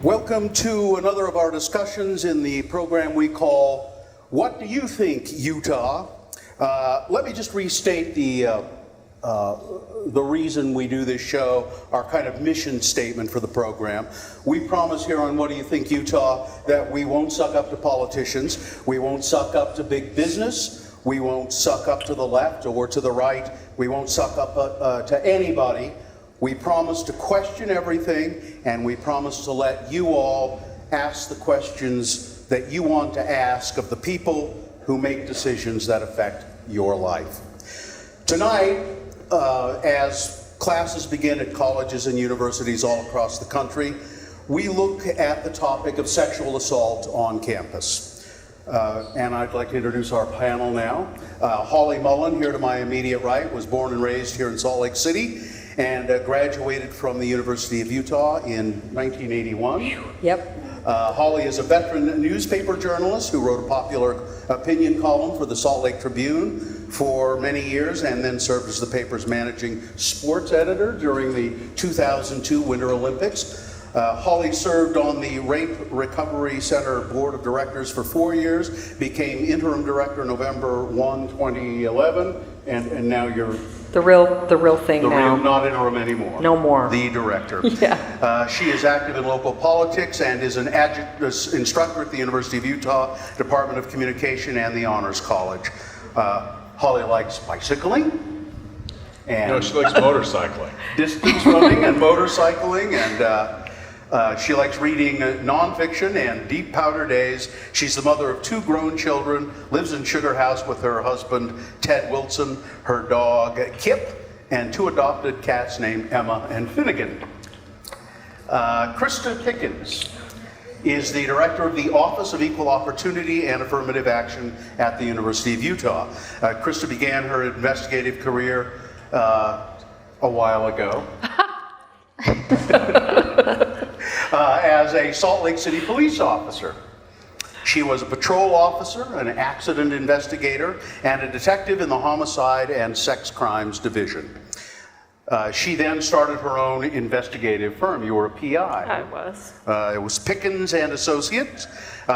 Welcome to another of our discussions in the program we call What Do You Think, Utah? Let me just restate the reason we do this show, our kind of mission statement for the program. We promise here on What Do You Think, Utah, that we won't suck up to politicians, we won't suck up to big business, we won't suck up to the left or to the right, we won't suck up to anybody. We promise to question everything, and we promise to let you all ask the questions that you want to ask of the people who make decisions that affect your life. Tonight, as classes begin at colleges and universities all across the country, we look at the topic of sexual assault on campus. And I'd like to introduce our panel now. Holly Mullen, here to my immediate right, was born and raised here in Salt Lake City, and graduated from the University of Utah in 1981. Yep. Holly is a veteran newspaper journalist who wrote a popular opinion column for the Salt Lake Tribune for many years, and then served as the paper's managing sports editor during the 2002 Winter Olympics. Holly served on the Rape Recovery Center Board of Directors for 4 years, became interim director November 1, 2011, and now you're the real thing now. Not interim anymore. No more. The director. Yeah. She is active in local politics and is an instructor at the University of Utah Department of Communication and the Honors College. Holly likes bicycling. And no, she likes motorcycling. Distance running and motorcycling, and she likes reading nonfiction and Deep Powder Days. She's the mother of 2 grown children, lives in Sugar House with her husband, Ted Wilson, her dog, Kip, and 2 adopted cats named Emma and Finnegan. Krista Pickens is the director of the Office of Equal Opportunity and Affirmative Action at the University of Utah. Krista began her investigative career a while ago. As a Salt Lake City police officer. She was a patrol officer, an accident investigator, and a detective in the Homicide and Sex Crimes Division. She then started her own investigative firm. You were a PI. I was. It was Pickens and Associates.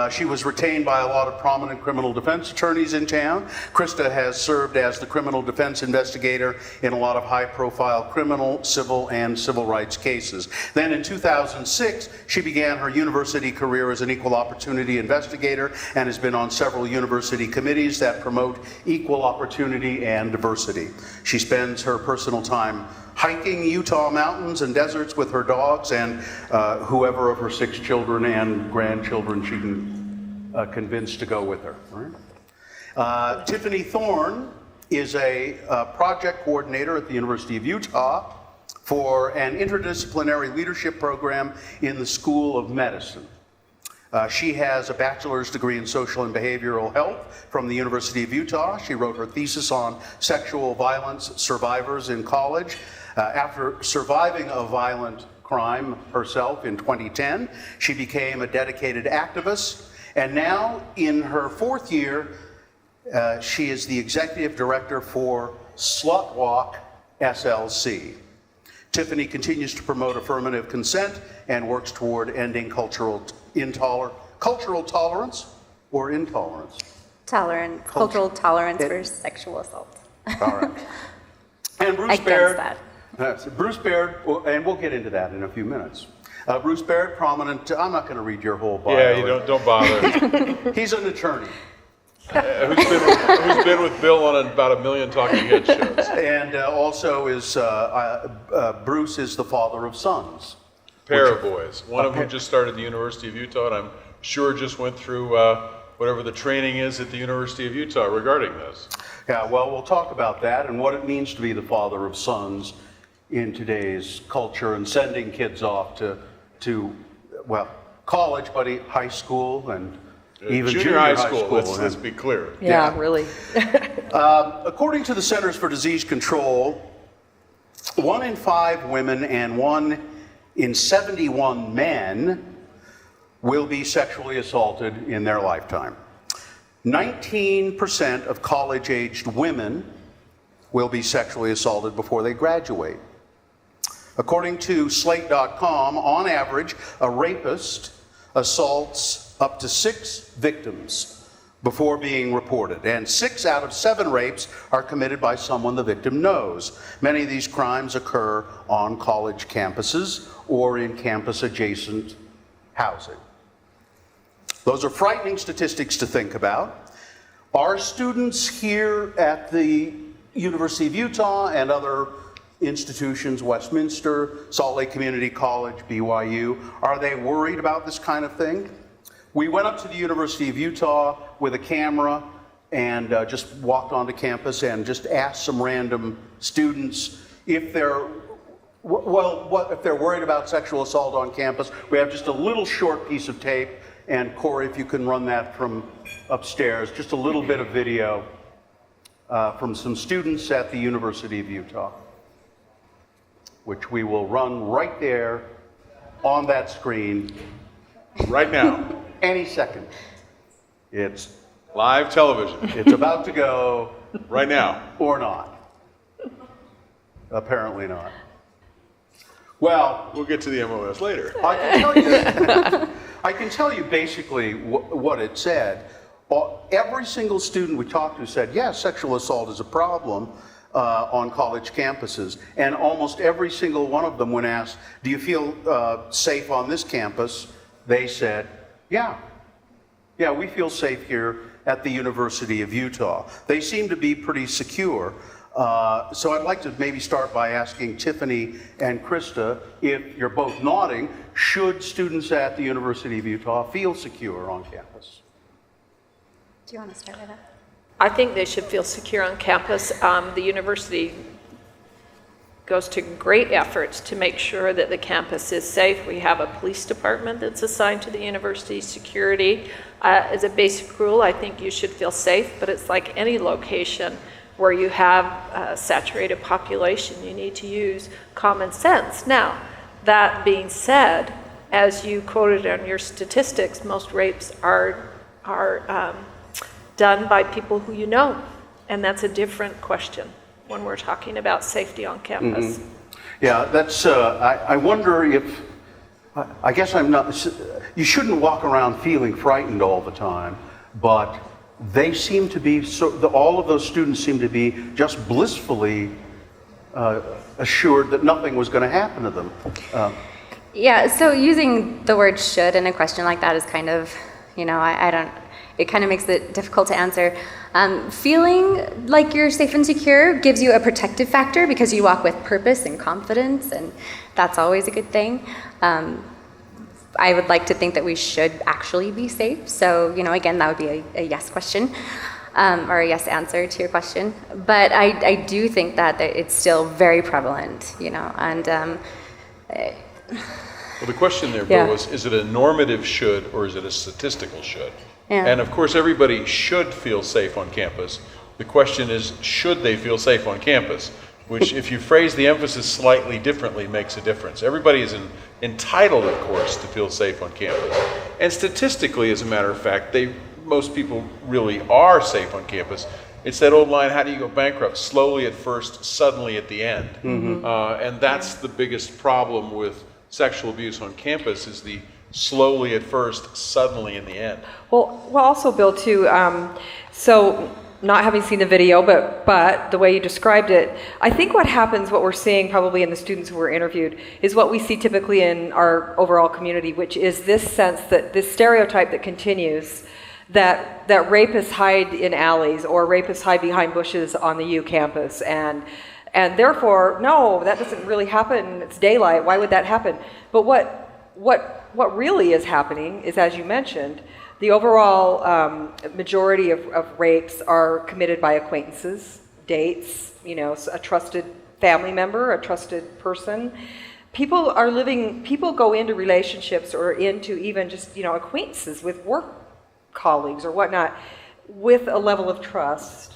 She was retained by a lot of prominent criminal defense attorneys in town. Krista has served as the criminal defense investigator in a lot of high-profile criminal, civil, and civil rights cases. Then in 2006, she began her university career as an equal opportunity investigator and has been on several university committees that promote equal opportunity and diversity. She spends her personal time hiking Utah mountains and deserts with her dogs and whoever of her 6 children and grandchildren she can convince to go with her. Right? Tiffany Thorne is a project coordinator at the University of Utah for an interdisciplinary leadership program in the School of Medicine. She has a bachelor's degree in social and behavioral health from the University of Utah. She wrote her thesis on sexual violence survivors in college. After surviving a violent crime herself in 2010, she became a dedicated activist, and now in her 4th year, she is the executive director for Slut Walk SLC. Tiffany continues to promote affirmative consent and works toward ending cultural tolerance or intolerance? Cultural tolerance for sexual assault. All right. And Bruce Baird. Bruce Baird, and we'll get into that in a few minutes. Bruce Baird, prominent, I'm not going to read your whole bio. Yeah, you don't bother. He's an attorney. Who's been with Bill on about 1 million Talking Head shows. And also is, Bruce is the father of sons. Pair of boys. One of them just started the University of Utah, and I'm sure just went through whatever the training is at the University of Utah regarding this. Yeah, well, we'll talk about that and what it means to be the father of sons in today's culture and sending kids off to college, but high school and even junior high school. Let's be clear. Yeah. Really. According to the Centers for Disease Control, 1 in 5 women and 1 in 71 men will be sexually assaulted in their lifetime. 19% of college-aged women will be sexually assaulted before they graduate. According to Slate.com, on average, a rapist assaults up to 6 victims before being reported, and 6 out of 7 rapes are committed by someone the victim knows. Many of these crimes occur on college campuses or in campus-adjacent housing. Those are frightening statistics to think about. Our students here at the University of Utah and other institutions, Westminster, Salt Lake Community College, BYU, are they worried about this kind of thing? We went up to the University of Utah with a camera and just walked onto campus and just asked some random students if they're if they're worried about sexual assault on campus. We have just a little short piece of tape, and Corey, if you can run that from upstairs, just a little bit of video from some students at the University of Utah, which we will run right there on that screen Right now. any second. It's Live television. It's about to go, Right now. or not. Apparently not. Well, We'll get to the MOS later. I can tell you basically what it said. Every single student we talked to said, yes, sexual assault is a problem on college campuses. And almost every single one of them, when asked, do you feel safe on this campus? They said, yeah, we feel safe here at the University of Utah. They seem to be pretty secure. So I'd like to maybe start by asking Tiffany and Krista, if you're both nodding, should students at the University of Utah feel secure on campus? Do you want to start with that? I think they should feel secure on campus. The university goes to great efforts to make sure that the campus is safe. We have a police department that's assigned to the university security. As a basic rule, I think you should feel safe, but it's like any location where you have a saturated population, you need to use common sense. Now, that being said, as you quoted on your statistics, most rapes are done by people who you know, and that's a different question when we're talking about safety on campus. Mm-hmm. Yeah, that's, I wonder if, I guess I'm not, you shouldn't walk around feeling frightened all the time, but they seem to be, all of those students seem to be just blissfully assured that nothing was going to happen to them. Yeah, so using the word should in a question like that is kind of, I don't, it kind of makes it difficult to answer. Feeling like you're safe and secure gives you a protective factor because you walk with purpose and confidence, and that's always a good thing. I would like to think that we should actually be safe. So, again, that would be a yes question, or a yes answer to your question. But I do think that it's still very prevalent, and Well, the question there, Bill, was, is it a normative should or is it a statistical should? Yeah. And of course, everybody should feel safe on campus. The question is, should they feel safe on campus? Which, if you phrase the emphasis slightly differently, makes a difference. Everybody is entitled, of course, to feel safe on campus. And statistically, as a matter of fact, most people really are safe on campus. It's that old line, how do you go bankrupt? Slowly at first, suddenly at the end. Mm-hmm. And that's the biggest problem with sexual abuse on campus, is the slowly at first, suddenly in the end. Well, also, Bill, too, so not having seen the video, but the way you described it, I think what happens, what we're seeing probably in the students who were interviewed, is what we see typically in our overall community, which is this sense that this stereotype that continues, that rapists hide in alleys or rapists hide behind bushes on the U campus, and therefore, no, that doesn't really happen. It's daylight. Why would that happen? But what really is happening is, as you mentioned, the overall majority of rapes are committed by acquaintances, dates, a trusted family member, a trusted person. People go into relationships or into even just, acquaintances with work colleagues or whatnot with a level of trust.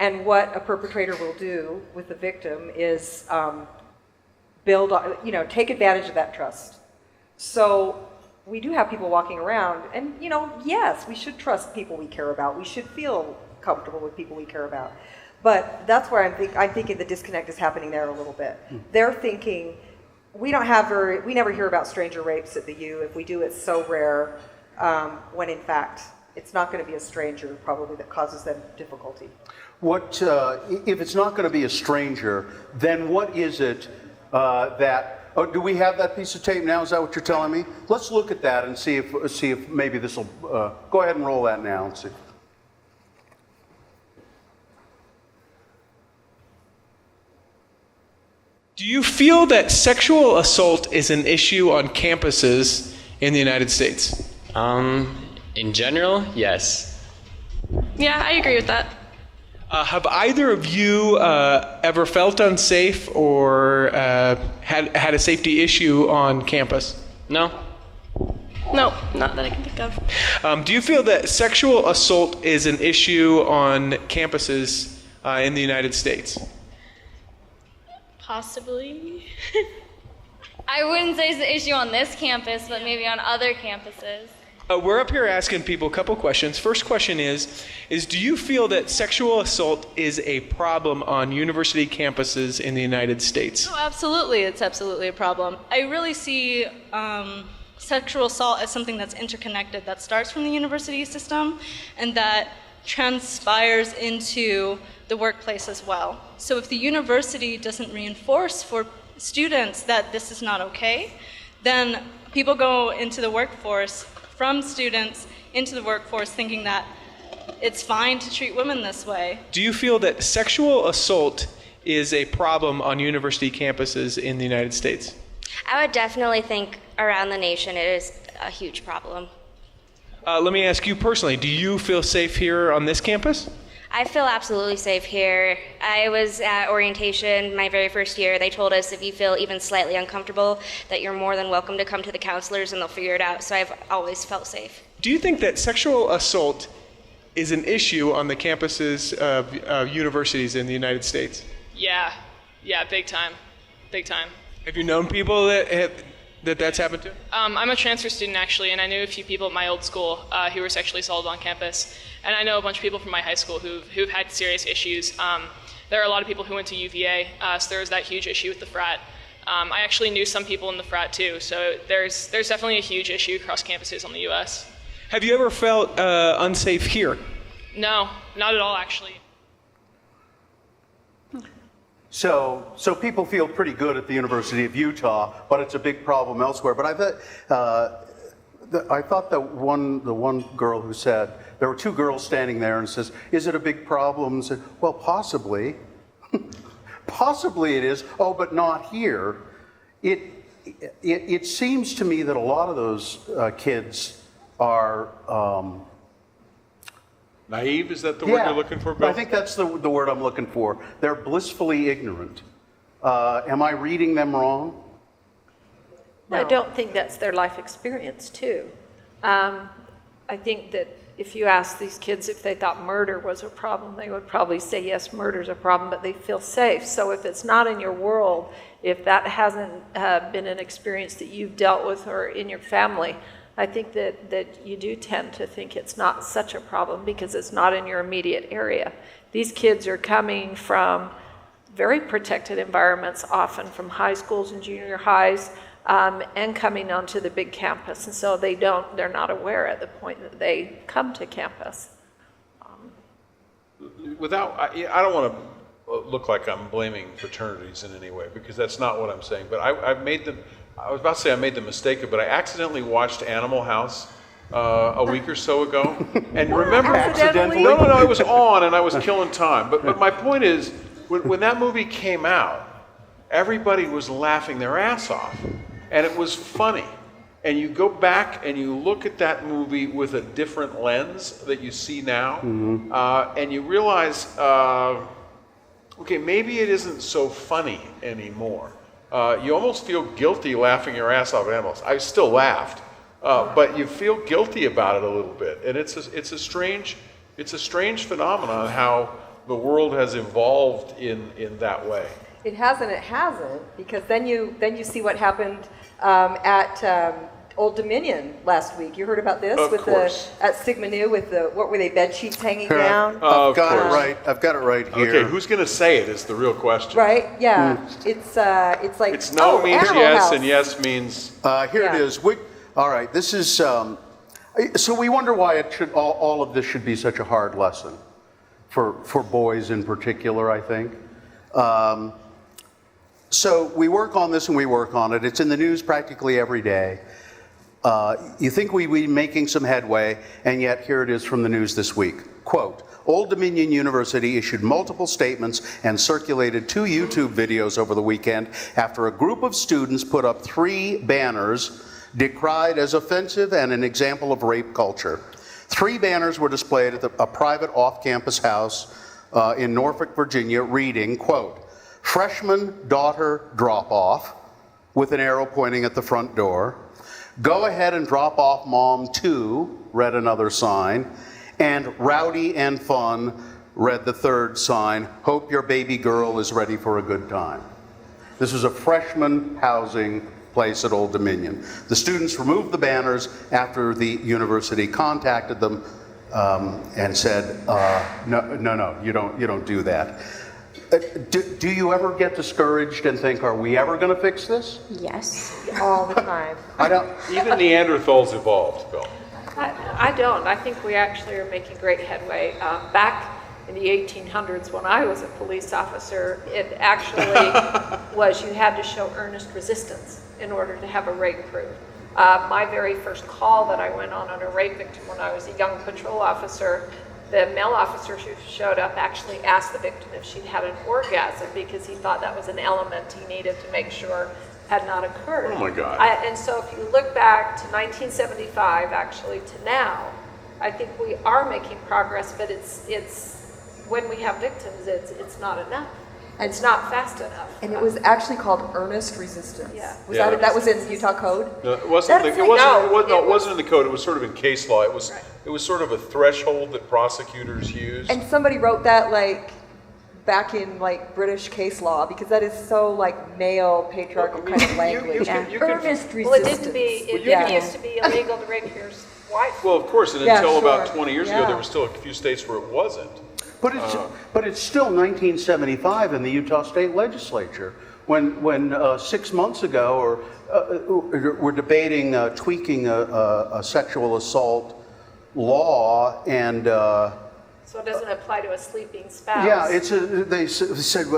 And what a perpetrator will do with the victim is take advantage of that trust. So we do have people walking around, and yes, we should trust people we care about. We should feel comfortable with people we care about. But that's where I'm thinking the disconnect is happening there a little bit. They're thinking, we never hear about stranger rapes at the U. If we do, it's so rare, when in fact, it's not going to be a stranger probably that causes them difficulty. What, if it's not going to be a stranger, then what is it do we have that piece of tape now? Is that what you're telling me? Let's look at that and see if maybe this will, go ahead and roll that now and see. Do you feel that sexual assault is an issue on campuses in the United States? In general, yes. Yeah, I agree with that. Have either of you ever felt unsafe or had a safety issue on campus? No? No, not that I can think of. Do you feel that sexual assault is an issue on campuses in the United States? Possibly. I wouldn't say it's an issue on this campus, but maybe on other campuses. We're up here asking people a couple questions. First question is do you feel that sexual assault is a problem on university campuses in the United States? Oh, absolutely. It's absolutely a problem. I really see sexual assault as something that's interconnected, that starts from the university system and that transpires into the workplace as well. So if the university doesn't reinforce for students that this is not okay, then people go into the workforce, from students into the workforce, thinking that it's fine to treat women this way. Do you feel that sexual assault is a problem on university campuses in the United States? I would definitely think around the nation it is a huge problem. Let me ask you personally, do you feel safe here on this campus? I feel absolutely safe here. I was at orientation my very first year. They told us if you feel even slightly uncomfortable that you're more than welcome to come to the counselors and they'll figure it out. So I've always felt safe. Do you think that sexual assault is an issue on the campuses of universities in the United States? Yeah, big time. Big time. Have you known people that's happened to? I'm a transfer student actually, and I knew a few people at my old school who were sexually assaulted on campus. And I know a bunch of people from my high school who've had serious issues. There are a lot of people who went to UVA, so there was that huge issue with the frat. I actually knew some people in the frat too, so there's definitely a huge issue across campuses in the U.S. Have you ever felt unsafe here? No, not at all actually. So people feel pretty good at the University of Utah, but it's a big problem elsewhere. But I thought that the one girl who said, there were two girls standing there and says, is it a big problem? And said, well, possibly. Possibly it is. Oh, but not here. It seems to me that a lot of those kids are... Naive, is that the word you're looking for, Bill? I think that's the word I'm looking for. They're blissfully ignorant. Am I reading them wrong? I don't think that's their life experience, too. I think that if you ask these kids if they thought murder was a problem, they would probably say, yes, murder's a problem, but they feel safe. So if it's not in your world, if that hasn't been an experience that you've dealt with or in your family, I think that you do tend to think it's not such a problem because it's not in your immediate area. These kids are coming from very protected environments, often from high schools and junior highs, and coming onto the big campus. And so they're not aware at the point that they come to campus. I don't want to look like I'm blaming fraternities in any way, because that's not what I'm saying. But I was about to say I made the mistake, but I accidentally watched Animal House a week or so ago. And remember, Accidentally? No, it was on and I was killing time. But my point is, when that movie came out, everybody was laughing their ass off. And it was funny. And you go back and you look at that movie with a different lens that you see now, and you realize, okay, maybe it isn't so funny anymore. You almost feel guilty laughing your ass off at animals. I still laughed, but you feel guilty about it a little bit, and it's a strange phenomenon how the world has evolved in that way. It hasn't, because then you see what happened at Old Dominion last week. You heard about this Of with course. at Sigma Nu with the what were they, bed sheets hanging down? Of I've got course. it right. I've got it right here. Okay, who's going to say it is the real question. Right? Yeah. It's like It's no means Animal yes, House. and yes means Here Yeah. it is. All right, this is, so we wonder why it should, all of this should be such a hard lesson for boys in particular, I think. So we work on this and we work on it. It's in the news practically every day. You think we'd be making some headway, and yet here it is from the news this week. Quote, Old Dominion University issued multiple statements and circulated 2 YouTube videos over the weekend after a group of students put up 3 banners decried as offensive and an example of rape culture. 3 banners were displayed at a private off-campus house in Norfolk, Virginia, reading, quote, freshman daughter drop-off, with an arrow pointing at the front door. Go ahead and drop off mom too, read another sign. And rowdy and fun, read the third sign. Hope your baby girl is ready for a good time. This is a freshman housing place at Old Dominion. The students removed the banners after the university contacted them and said, no, you don't do that. Do you ever get discouraged and think, are we ever going to fix this? Yes. all the time. I don't. even Neanderthals evolved, Bill. I don't. I think we actually are making great headway. Back in the 1800s, when I was a police officer, it actually was you had to show earnest resistance in order to have a rape proved. My very first call that I went on a rape victim when I was a young patrol officer, the male officer who showed up actually asked the victim if she'd had an orgasm because he thought that was an element he needed to make sure had not occurred. Oh my God. And so if you look back to 1975, actually to now, I think we are making progress, but it's when we have victims, it's not enough. It's not fast enough. And it was actually called earnest resistance. Yeah. Was Yeah. that was in Utah code? No, it wasn't. That's It like- wasn't in the code. It was sort of in case law. It was. Right. It was sort of a threshold that prosecutors used. And somebody wrote that like back in like British case law because that is so like male patriarchal kind of language. you can- Earnest Well, it resistance. didn't used to be illegal to rape your wife. Well, of course, and Yeah, until about sure. 20 years ago, Yeah. there were still a few states where it wasn't. But it's still 1975 in the Utah State Legislature when 6 months ago we're debating tweaking a sexual assault law and So it doesn't apply to a sleeping spouse. yeah, they said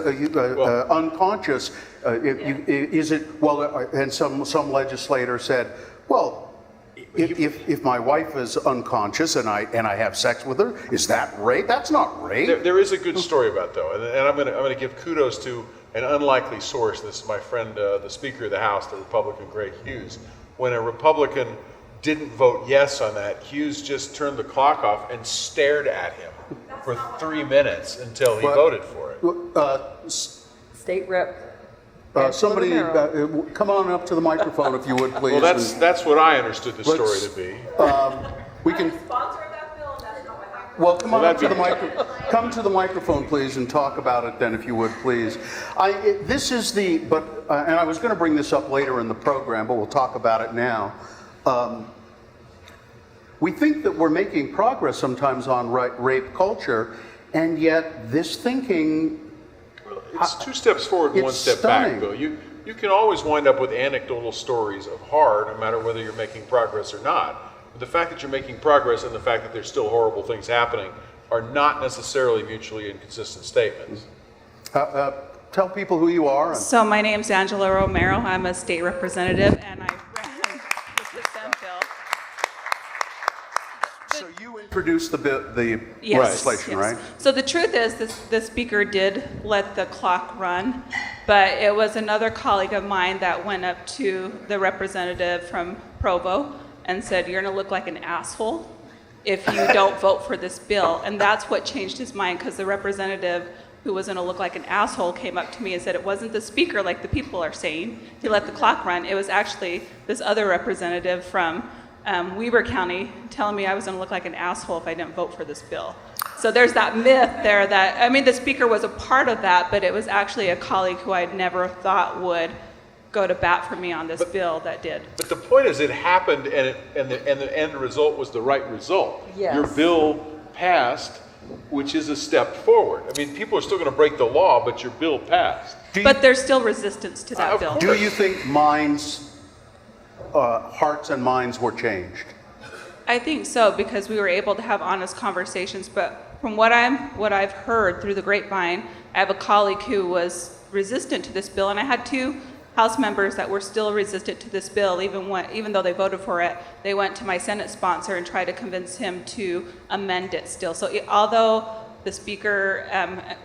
unconscious. Is it well? And some legislator said, well. If my wife is unconscious and I have sex with her, is that rape? That's not rape. There is a good story about though, and I'm going to give kudos to an unlikely source. This is my friend, the Speaker of the House, the Republican Greg Hughes. When a Republican didn't vote yes on that, Hughes just turned the clock off and stared at him for 3 minutes until he voted for it. State rep. Somebody come on up to the microphone if you would, please. Well, that's what I understood the story to be. We can. Well, come on up to the come to the microphone, please, and talk about it then, if you would, please. This is and I was going to bring this up later in the program, but we'll talk about it now. We think that we're making progress sometimes on rape culture, and yet this thinking. It's 2 steps forward and 1 step stunning. back, Bill. You can always wind up with anecdotal stories of horror, no matter whether you're making progress or not. But the fact that you're making progress and the fact that there's still horrible things happening are not necessarily mutually inconsistent statements. Tell people who you are. So my name's Angela Romero. I'm a state representative, and I ran the consent bill. So you introduced the Yes, legislation, yes. right? So the truth is, the speaker did let the clock run, but it was another colleague of mine that went up to the representative from Provo and said, "You're going to look like an asshole if you don't vote for this bill." And that's what changed his mind, because the representative who was going to look like an asshole came up to me and said it wasn't the speaker like the people are saying to let the clock run. It was actually this other representative from Weber County telling me I was going to look like an asshole if I didn't vote for this bill. So there's that myth there that, I mean, the speaker was a part of that, but it was actually a colleague who I'd never thought would go to bat for me on this bill that did. But the point is, it happened, and the end result was the right result. Yes. Your bill passed, which is a step forward. I mean, people are still going to break the law, but your bill passed. But there's still resistance to that bill. Do you think hearts and minds were changed? I think so, because we were able to have honest conversations. But from what I've heard through the grapevine, I have a colleague who was resistant to this bill, and I had 2 House members that were still resistant to this bill, even though they voted for it. They went to my Senate sponsor and tried to convince him to amend it still. So although the Speaker, I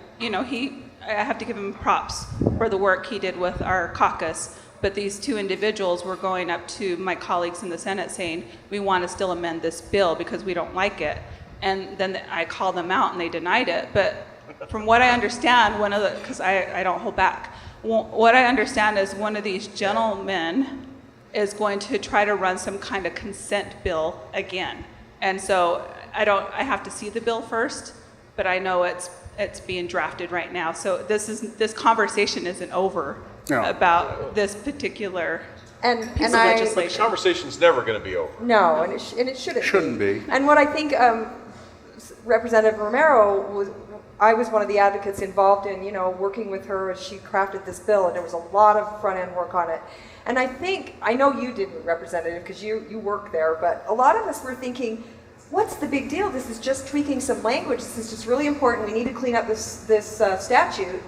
have to give him props for the work he did with our caucus. But these 2 individuals were going up to my colleagues in the Senate saying, we want to still amend this bill because we don't like it. And then I called them out and they denied it. But from what I understand, because I don't hold back, what I understand is one of these gentlemen is going to try to run some kind of consent bill again. And so I have to see the bill first, but I know it's being drafted right now. So this conversation isn't over about this particular piece of legislation. The conversation's never going to be over. No, and it shouldn't be. And what I think Representative Romero I was one of the advocates involved in, working with her as she crafted this bill, and there was a lot of front-end work on it. And I know you didn't, Representative, because you work there, but a lot of us were thinking, what's the big deal? This is just tweaking some language. This is just really important. We need to clean up this statute.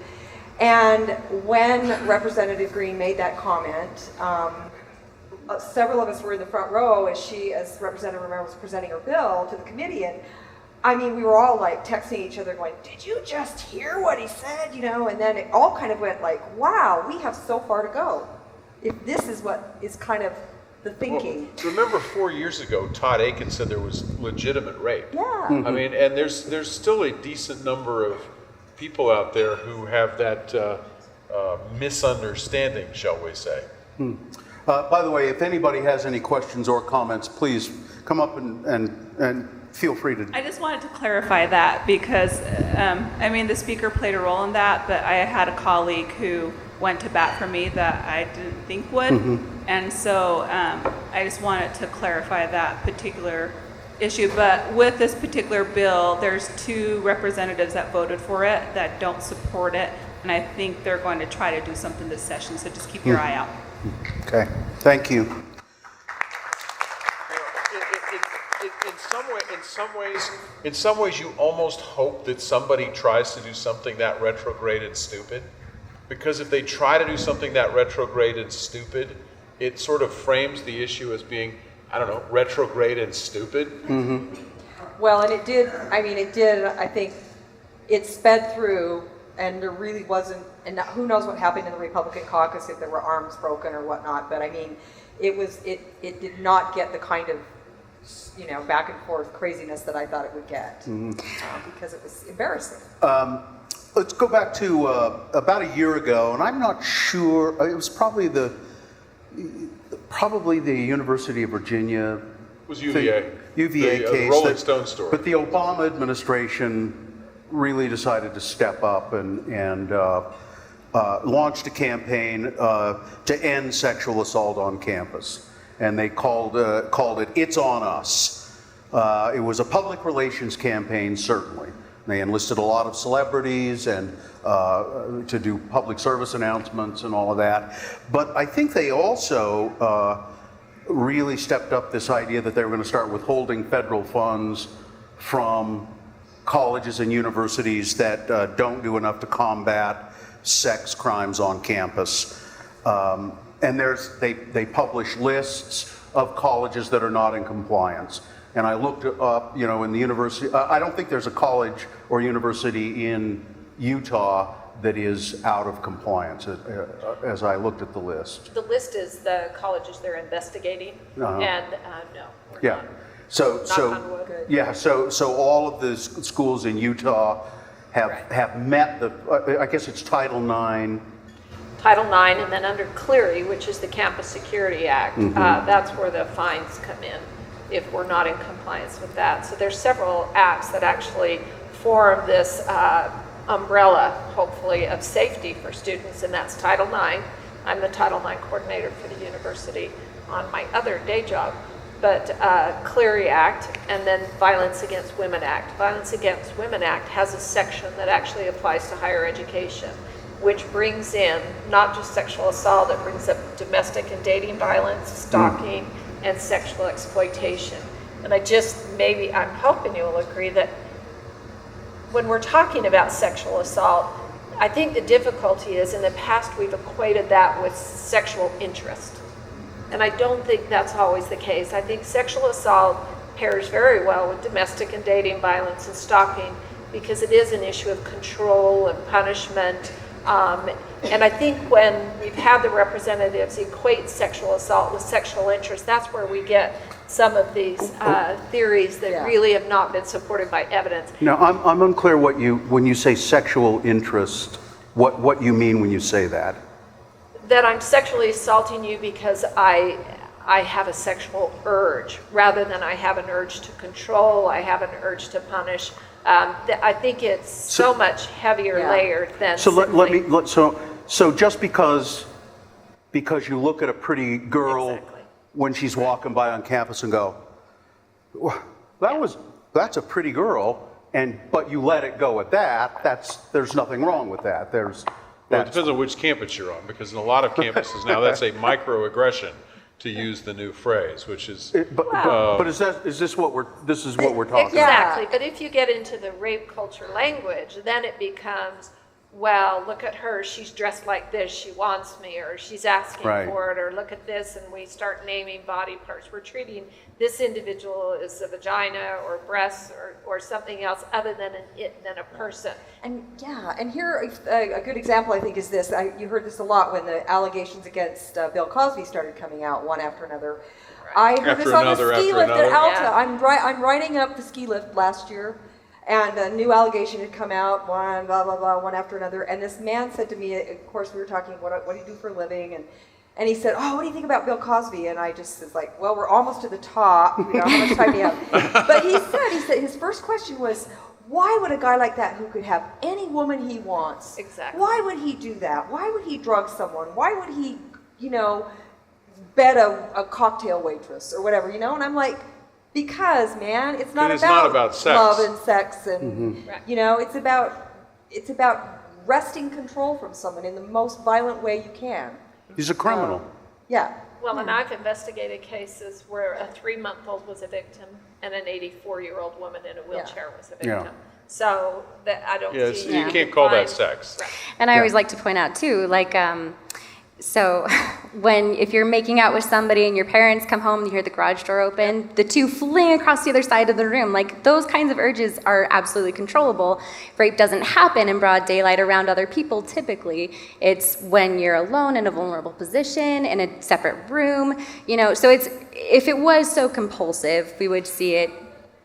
And when Representative Green made that comment, several of us were in the front row as Representative Romero was presenting her bill to the committee, and we were all like texting each other going, did you just hear what he said? And then it all kind of went like, wow, we have so far to go. If this is what is kind of the thinking. Well, remember 4 years ago, Todd Aiken said there was legitimate rape. Yeah. Mm-hmm. And there's still a decent number of people out there who have that misunderstanding, shall we say. By the way, if anybody has any questions or comments, please come up and feel free to. I just wanted to clarify that because, the Speaker played a role in that, but I had a colleague who went to bat for me that I didn't think would. Mm-hmm. And so I just wanted to clarify that particular issue. But with this particular bill, there's 2 representatives that voted for it that don't support it. And I think they're going to try to do something this session. So just keep your eye out. Okay. Thank you. In some ways, you almost hope that somebody tries to do something that retrograde and stupid, because if they try to do something that retrograde and stupid, it sort of frames the issue as being, retrograde and stupid. Mm-hmm. Well, and it did. I think it sped through, and there really wasn't. And who knows what happened in the Republican caucus, if there were arms broken or whatnot. But it did not get the kind of back and forth craziness that I thought it would get, because it was embarrassing. Let's go back to about a year ago, and I'm not sure, it was probably the University of Virginia. It was UVA. UVA case. The Rolling Stone story. But the Obama administration really decided to step up and launched a campaign to end sexual assault on campus. And they called it "It's on Us." It was a public relations campaign, certainly. They enlisted a lot of celebrities and to do public service announcements and all of that. But I think they also really stepped up this idea that they were going to start withholding federal funds from colleges and universities that don't do enough to combat sex crimes on campus. And they publish lists of colleges that are not in compliance. And I looked up, in the university, I don't think there's a college or university in Utah that is out of compliance, as I looked at the list. The list is the colleges they're investigating, and no. Yeah. So all of the schools in Utah have met I guess it's Title IX. Title IX, and then under Clery, which is the Campus Security Act, that's where the fines come in if we're not in compliance with that. So there's several acts that actually form this umbrella, hopefully, of safety for students, and that's Title IX, I'm the Title IX coordinator for the university on my other day job. But Clery Act and then Violence Against Women Act. Violence Against Women Act has a section that actually applies to higher education, which brings in not just sexual assault, it brings up domestic and dating violence, stalking, and sexual exploitation. And I'm hoping you'll agree that when we're talking about sexual assault, I think the difficulty is in the past we've equated that with sexual interest. And I don't think that's always the case. I think sexual assault pairs very well with domestic and dating violence and stalking because it is an issue of control and punishment. And I think when we've had the representatives equate sexual assault with sexual interest, that's where we get some of these theories that really have not been supported by evidence. Now, I'm unclear when you say sexual interest, what you mean when you say that. That I'm sexually assaulting you because I have a sexual urge, rather than I have an urge to control, I have an urge to punish. I think it's so much heavier layered than So just because you look at a pretty girl when she's walking by on campus and go, well, that's a pretty girl, but you let it go at that, there's nothing wrong with that. Well, it depends on which campus you're on, because in a lot of campuses now that's a microaggression, to use the new phrase, which is. But is this what we're talking Exactly. But if you get into the rape culture language, then it becomes, well, look at her, she's dressed like this, she wants me, or she's asking for it, or look at this, and we start naming body parts. We're treating this individual as a vagina or breasts or something else other than a person. And here a good example I think is this. You heard this a lot when the allegations against Bill Cosby started coming out one after another. I heard this on the ski lift at Alta. Yeah. I'm writing up the ski lift last year. And a new allegation had come out, one after another. And this man said to me, of course, we were talking, what do you do for a living? And he said, what do you think about Bill Cosby? And I just was like, well, we're almost to the top. How much time do you have? But he said his first question was, why would a guy like that, who could have any woman he wants, why would he do that? Why would he drug someone? Why would he, bed a cocktail waitress or whatever, And I'm like, because, man, it's not about sex. Love and sex, and it's about wresting control from someone in the most violent way you can. He's a criminal. Well, and I've investigated cases where a 3-month-old was a victim and an 84-year-old woman in a wheelchair was a victim. So I don't see. You can't call that sex. Right. And I always like to point out too, so if you're making out with somebody and your parents come home and you hear the garage door open, the two fling across the other side of the room, those kinds of urges are absolutely controllable. Rape doesn't happen in broad daylight around other people typically. It's when you're alone in a vulnerable position, in a separate room, so if it was so compulsive, we would see it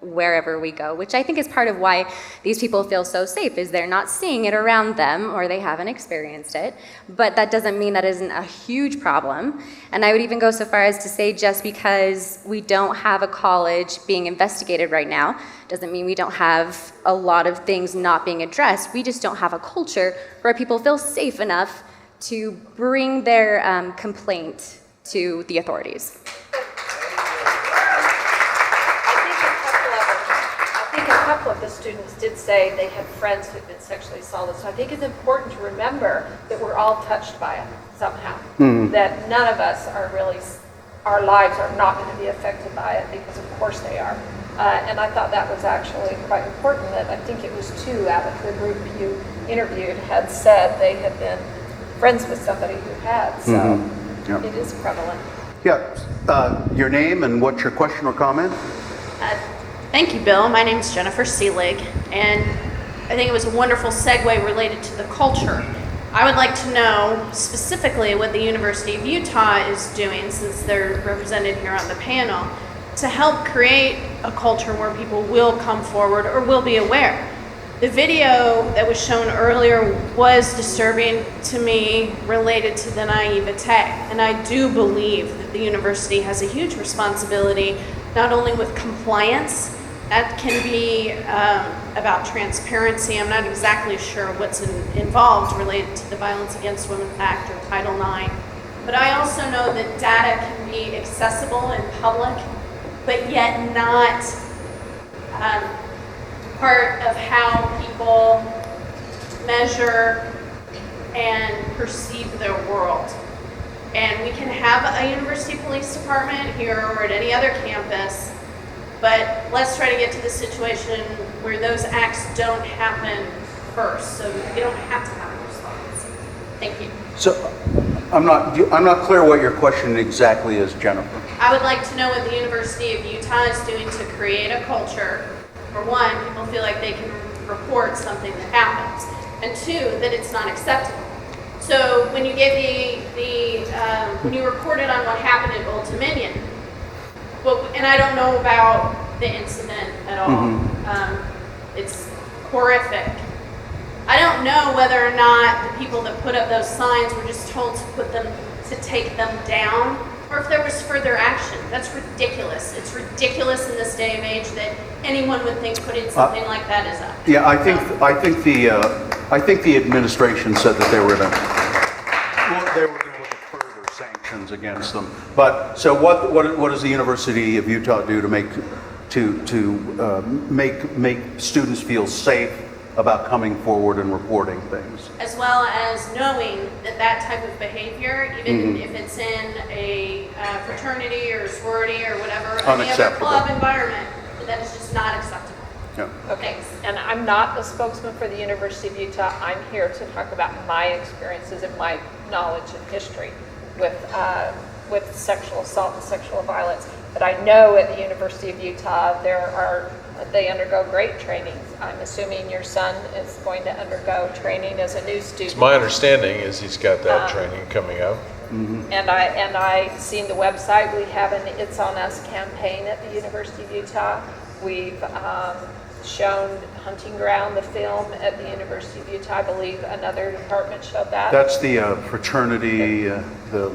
wherever we go, which I think is part of why these people feel so safe, is they're not seeing it around them or they haven't experienced it. But that doesn't mean that isn't a huge problem. And I would even go so far as to say just because we don't have a college being investigated right now doesn't mean we don't have a lot of things not being addressed. We just don't have a culture where people feel safe enough to bring their complaint to the authorities. A couple of the students did say they had friends who had been sexually assaulted. So I think it's important to remember that we're all touched by it somehow. That none of us our lives are not going to be affected by it, because of course they are. And I thought that was actually quite important, that I think it was 2 out of the group you interviewed had said they had been friends with somebody who had. So it is prevalent. Your name and what's your question or comment? Thank you, Bill. My name is Jennifer Seelig, and I think it was a wonderful segue related to the culture. I would like to know specifically what the University of Utah is doing, since they're represented here on the panel, to help create a culture where people will come forward or will be aware. The video that was shown earlier was disturbing to me, related to the naivete, and I do believe that the university has a huge responsibility, not only with compliance. That can be about transparency. I'm not exactly sure what's involved related to the Violence Against Women Act or Title IX, but I also know that data can be accessible and public, but yet not part of how people measure and perceive their world. And we can have a university police department here or at any other campus, but let's try to get to the situation where those acts don't happen first, so you don't have to have a response. Thank you. So I'm not clear what your question exactly is, Jennifer. I would like to know what the University of Utah is doing to create a culture. For one, people feel like they can report something that happens, and two, that it's not acceptable. So when you gave when you reported on what happened at Old Dominion, and I don't know about the incident at all. It's horrific. I don't know whether or not the people that put up those signs were just told to take them down, or if there was further action. That's ridiculous. It's ridiculous in this day and age that anyone would think putting something like that is up. Yeah, I think the administration said that they were going to look at further sanctions against them. But so what does the University of Utah do to make students feel safe about coming forward and reporting things? As well as knowing that type of behavior, even if it's in a fraternity or sorority or whatever, any other club environment, that is just not acceptable. Yeah. Okay, and I'm not a spokesman for the University of Utah. I'm here to talk about my experiences and my knowledge and history with sexual assault and sexual violence. But I know at the University of Utah they undergo great trainings. I'm assuming your son is going to undergo training as a new student. It's my understanding is he's got that training coming up. And I seen the website. We have an It's On Us campaign at the University of Utah. We've shown Hunting Ground, the film, at the University of Utah. I believe another department showed that. That's the fraternity, the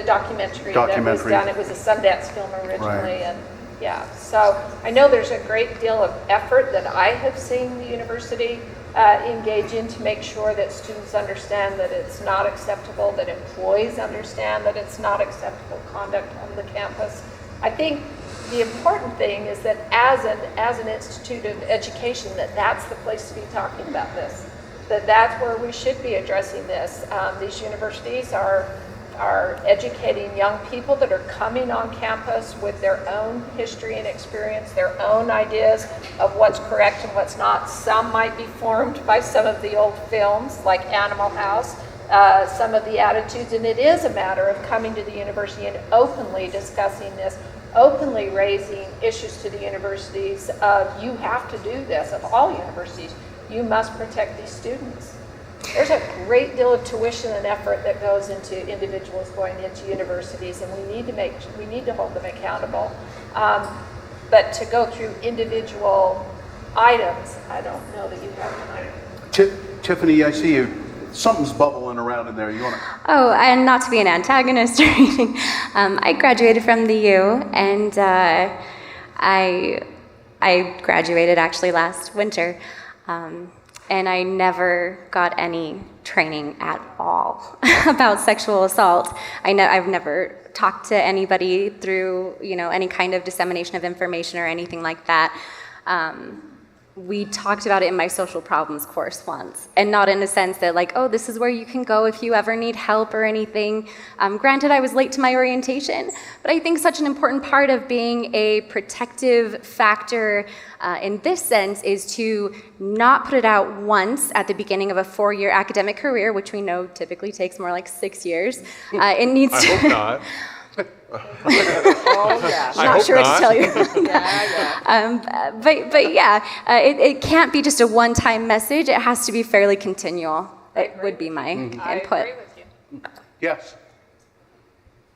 documentary that was done. It was a Sundance film originally, and yeah. So I know there's a great deal of effort that I have seen the university engage in to make sure that students understand that it's not acceptable, that employees understand that it's not acceptable conduct on the campus. I think the important thing is that as an institute of education, that's the place to be talking about this. That's where we should be addressing this. These universities are educating young people that are coming on campus with their own history and experience, their own ideas of what's correct and what's not. Some might be formed by some of the old films like Animal House, some of the attitudes, and it is a matter of coming to the university and openly discussing this, openly raising issues to the universities of you have to do this, of all universities, you must protect these students. There's a great deal of tuition and effort that goes into individuals going into universities, and we need to hold them accountable. But to go through individual items, I don't know that you have time. Tiffany, I see you. Something's bubbling around in there. You want to? Oh, and not to be an antagonist or anything. I graduated from the U, and I graduated actually last winter. And I never got any training at all about sexual assault. I've never talked to anybody through, any kind of dissemination of information or anything like that. We talked about it in my social problems course once, and not in a sense that this is where you can go if you ever need help or anything. Granted, I was late to my orientation, but I think such an important part of being a protective factor in this sense is to not put it out once at the beginning of a 4-year academic career, which we know typically takes more like 6 years. It needs to. I hope not. Oh, yeah. Not sure what to tell you. But yeah, it can't be just a one-time message. It has to be fairly continual. It would be my input. I agree with you. Yes.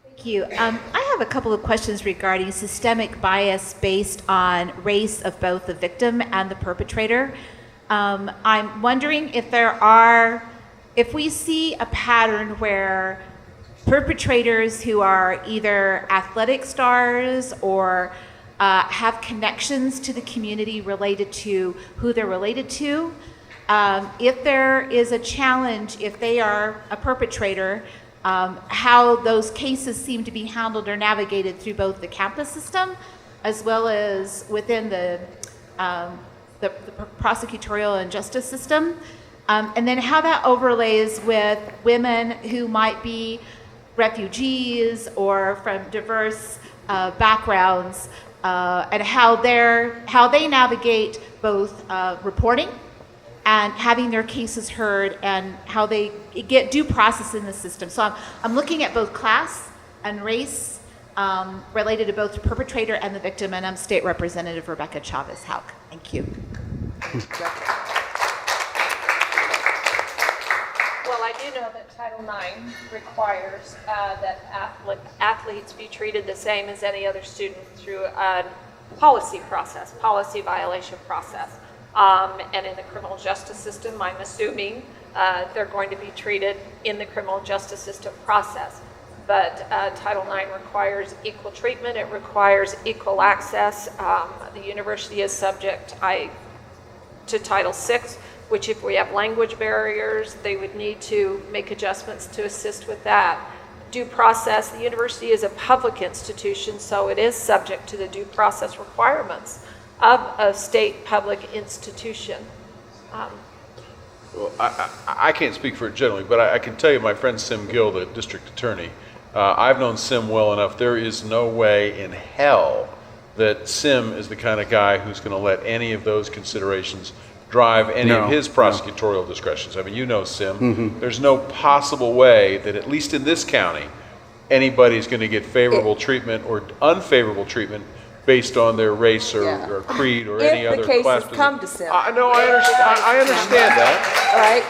Thank you. I have a couple of questions regarding systemic bias based on race of both the victim and the perpetrator. I'm wondering if we see a pattern where perpetrators who are either athletic stars or have connections to the community related to who they're related to, if there is a challenge, if they are a perpetrator, how those cases seem to be handled or navigated through both the campus system as well as within the prosecutorial and justice system, and then how that overlays with women who might be refugees or from diverse backgrounds, and how they navigate both reporting and having their cases heard, and how they get due process in the system. So I'm looking at both class and race related to both the perpetrator and the victim, and I'm State Representative Rebecca Chavez-Hauk. Thank you. Well, I do know that Title IX requires that athletes be treated the same as any other student through a policy violation process. And in the criminal justice system, I'm assuming they're going to be treated in the criminal justice system process. But Title IX requires equal treatment. It requires equal access. The university is subject to Title VI, which if we have language barriers, they would need to make adjustments to assist with that. Due process, the university is a public institution, so it is subject to the due process requirements of a state public institution. Well, I can't speak for it generally, but I can tell you my friend Sim Gill, the district attorney, I've known Sim well enough. There is no way in hell that Sim is the kind of guy who's going to let any of those considerations drive any of his prosecutorial discretions. I mean, you know Sim. Mm-hmm. There's no possible way that, at least in this county, anybody's going to get favorable treatment or unfavorable treatment based on their race or creed or any other class. If the cases come to Sim. No, I understand that. Right?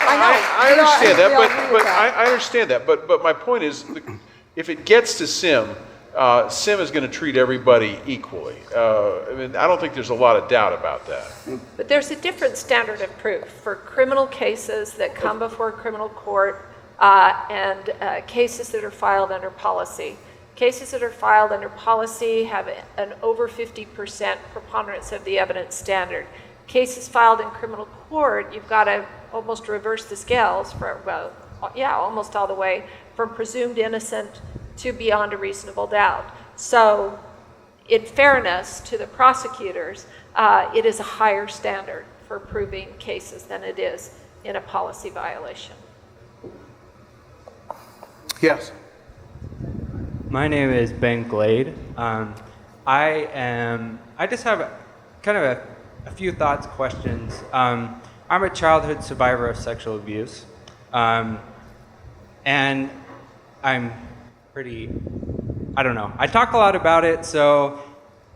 I understand that, but I understand that. But my point is, if it gets to Sim, Sim is going to treat everybody equally. I mean, I don't think there's a lot of doubt about that. But there's a different standard of proof for criminal cases that come before criminal court and cases that are filed under policy. Cases that are filed under policy have an over 50% preponderance of the evidence standard. Cases filed in criminal court, you've got to almost reverse the scales for, almost all the way from presumed innocent to beyond a reasonable doubt. So, in fairness to the prosecutors, it is a higher standard for proving cases than it is in a policy violation. Yes. My name is Ben Glade. I just have kind of a few thoughts, questions. I'm a childhood survivor of sexual abuse, and I'm pretty, I don't know. I talk a lot about it, so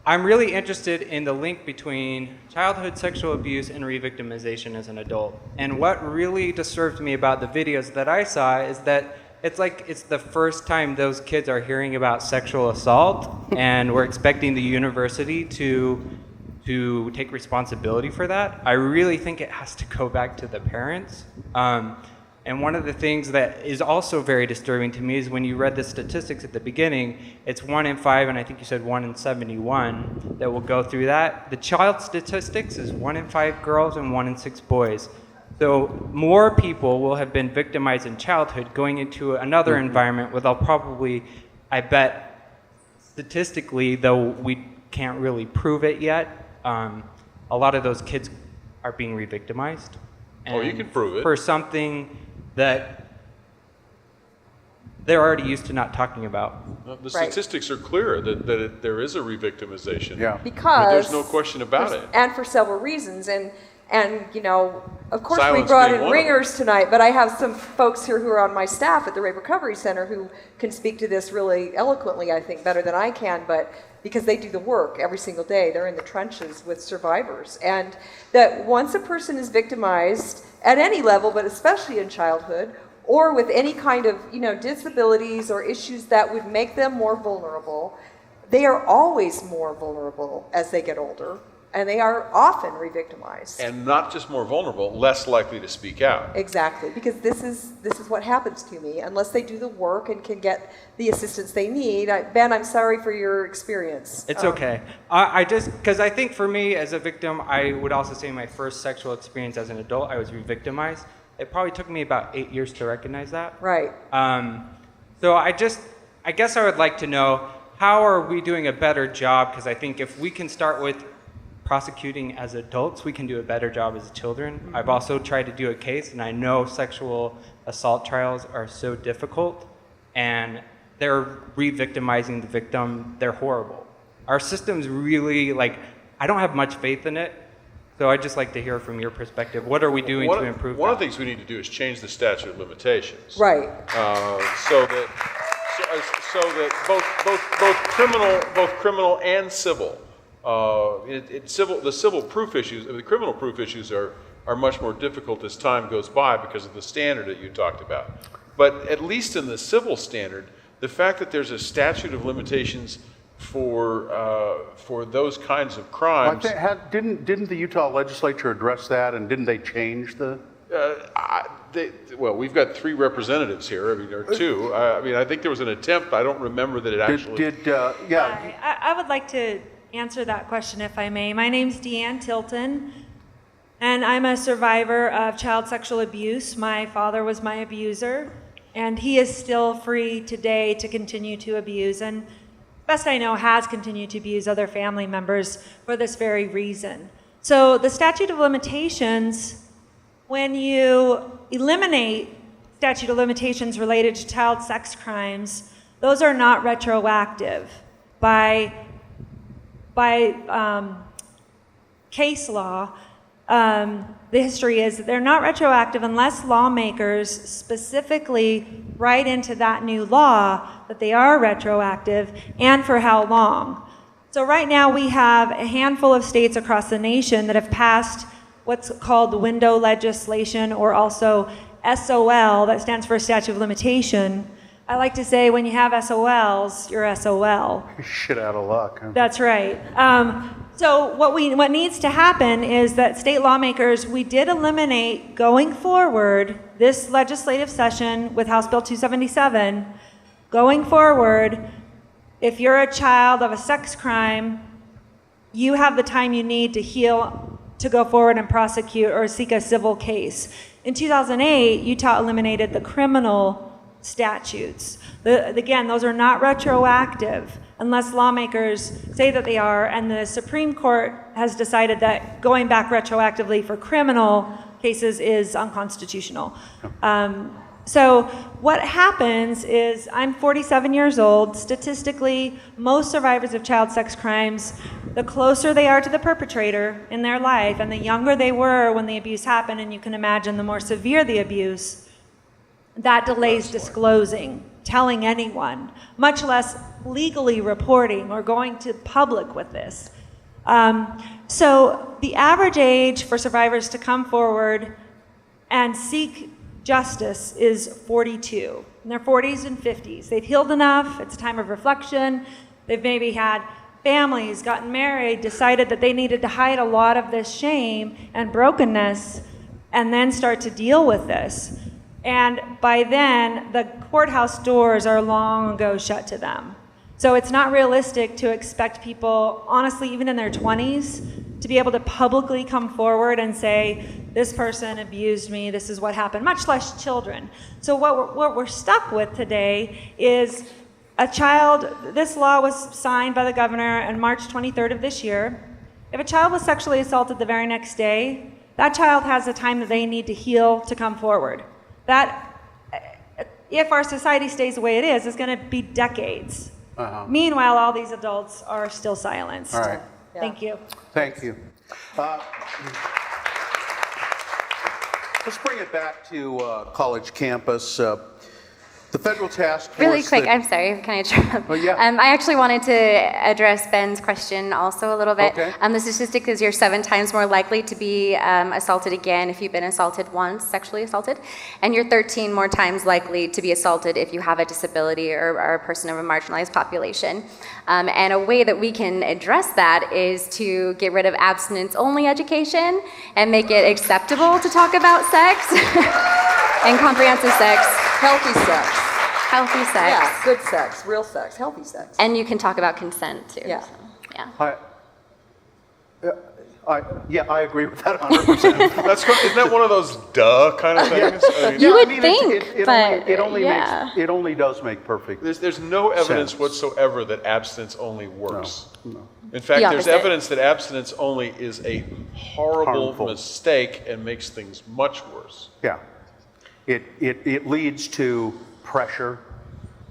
I'm really interested in the link between childhood sexual abuse and re-victimization as an adult. And what really disturbs me about the videos that I saw is that it's like it's the first time those kids are hearing about sexual assault, and we're expecting the university to take responsibility for that. I really think it has to go back to the parents. And one of the things that is also very disturbing to me is when you read the statistics at the beginning, it's 1 in 5, and I think you said 1 in 71 that will go through that. The child statistics is 1 in 5 girls and 1 in 6 boys. So more people will have been victimized in childhood going into another environment where they'll probably, I bet, statistically, though we can't really prove it yet, a lot of those kids are being re-victimized. You can prove it. For something that they're already used to not talking about. The statistics are clear that there is a re-victimization. Yeah. Because there's no question about it. And for several reasons. And you know, of course Silence we brought being in one of them. ringers tonight, but I have some folks here who are on my staff at the Rape Recovery Center who can speak to this really eloquently, I think, better than I can, but because they do the work every single day. They're in the trenches with survivors. And that once a person is victimized at any level, but especially in childhood, or with any kind of, disabilities or issues that would make them more vulnerable, they are always more vulnerable as they get older. And they are often re-victimized. And not just more vulnerable, less likely to speak out. Exactly, because this is what happens to me unless they do the work and can get the assistance they need. Ben, I'm sorry for your experience. It's okay. Because I think for me as a victim, I would also say my first sexual experience as an adult, I was re-victimized. It probably took me about 8 years to recognize that. Right. So I guess I would like to know, how are we doing a better job? Because I think if we can start with prosecuting as adults, we can do a better job as children. Mm-hmm. I've also tried to do a case, and I know sexual assault trials are so difficult, and they're re-victimizing the victim. They're horrible. Our system's really, I don't have much faith in it, so I'd just like to hear from your perspective. What are we doing to improve One that? of the things we need to do is change the statute of limitations. Right. So that both criminal and civil, the civil proof issues, the criminal proof issues are much more difficult as time goes by because of the standard that you talked about. But at least in the civil standard, the fact that there's a statute of limitations for those kinds of crimes. Didn't the Utah legislature address that, and didn't they change the? Well, we've got 3 representatives here, or 2. I think there was an attempt. I don't remember that it actually. I would like to answer that question if I may. My name's Deanne Tilton, and I'm a survivor of child sexual abuse. My father was my abuser, and he is still free today to continue to abuse, and best I know has continued to abuse other family members for this very reason. So the statute of limitations, when you eliminate statute of limitations related to child sex crimes, those are not retroactive. By case law, the history is that they're not retroactive unless lawmakers specifically write into that new law that they are retroactive and for how long. So right now we have a handful of states across the nation that have passed what's called window legislation, or also SOL, that stands for statute of limitation. I like to say when you have SOLs, you're SOL. Shit out of luck. Huh? That's right. So what needs to happen is that state lawmakers, we did eliminate going forward this legislative session with House Bill 277. Going forward, if you're a child of a sex crime, you have the time you need to heal to go forward and prosecute or seek a civil case. In 2008, Utah eliminated the criminal statutes. Again, those are not retroactive unless lawmakers say that they are, and the Supreme Court has decided that going back retroactively for criminal cases is unconstitutional. So what happens is, I'm 47 years old. Statistically, most survivors of child sex crimes, the closer they are to the perpetrator in their life, and the younger they were when the abuse happened, and you can imagine the more severe the abuse, that delays disclosing, telling anyone, much less legally reporting or going to public with this. So the average age for survivors to come forward and seek justice is 42, in their 40s and 50s. They've healed enough, it's a time of reflection, they've maybe had families, gotten married, decided that they needed to hide a lot of this shame and brokenness, and then start to deal with this. And by then, the courthouse doors are long ago shut to them. So it's not realistic to expect people, honestly, even in their 20s, to be able to publicly come forward and say, this person abused me, this is what happened, much less children. So what we're stuck with today is a child, this law was signed by the governor on March 23rd of this year. If a child was sexually assaulted the very next day, that child has the time that they need to heal to come forward. That, if our society stays the way it is going to be decades. Meanwhile, all these adults are still silenced. All right. Thank you. Thank you. Let's bring it back to college campus. The federal task force. Really quick, I'm sorry, can I interrupt? Oh, yeah. I actually wanted to address Ben's question also a little bit. Okay. The statistic is you're 7 times more likely to be assaulted again if you've been assaulted once, sexually assaulted, and you're 13 more times likely to be assaulted if you have a disability or are a person of a marginalized population. And a way that we can address that is to get rid of abstinence-only education and make it acceptable to talk about sex and comprehensive sex. Healthy sex. Healthy sex. Yeah, good sex, real sex, healthy sex. And you can talk about consent too. Yeah. So, yeah. I agree with that 100%. Isn't that one of those duh kind of things? I mean, You would think, but it only does make perfect. there's no evidence sense. whatsoever that abstinence only works. No. In fact, The there's opposite. evidence that abstinence only is a horrible Harmful. mistake and makes things much worse. Yeah. It leads to pressure.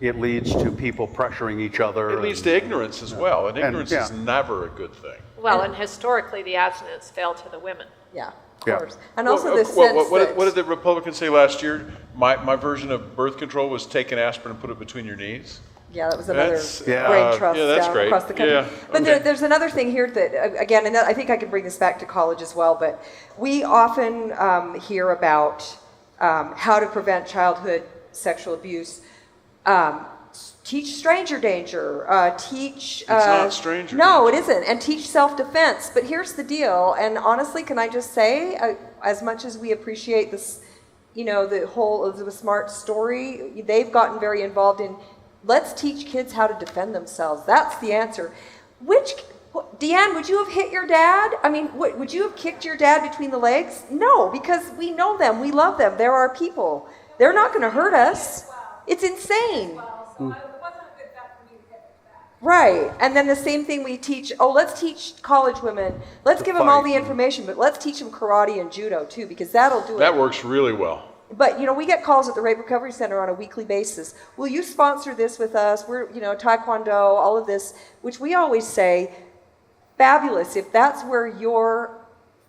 It leads to people pressuring each other. It leads to ignorance as well, and ignorance yeah. is never a good thing. Well, and historically, the abstinence fell to the women. Yeah, of Yeah. course. And also this Well, sense that... what did the Republicans say last year? My version of birth control was take an aspirin and put it between your knees. Yeah, that was another That's- brain trust yeah, that's great. across the country. Yeah, But okay. there's another thing here that, again, and I think I can bring this back to college as well, but we often hear about how to prevent childhood sexual abuse. Teach stranger danger, teach... It's not stranger No, it isn't, and teach self-defense. But here's the deal, and honestly, can I just say, as much as we appreciate this, you know, the whole Elizabeth Smart story, they've gotten very involved in, let's teach kids how to defend themselves. That's the answer. Deanne, would you have hit your dad? I mean, would you have kicked your dad between the legs? No, because we know them, we love them, they're our people. They're not going to hurt us. It's insane. Right, and then the same thing we teach, let's teach college women, let's give them all the information, but let's teach them karate and judo too, because that'll do it. That works really well. But, you know, we get calls at the Rape Recovery Center on a weekly basis. Will you sponsor this with us? We're, you know, Taekwondo, all of this, which we always say, fabulous. If that's where your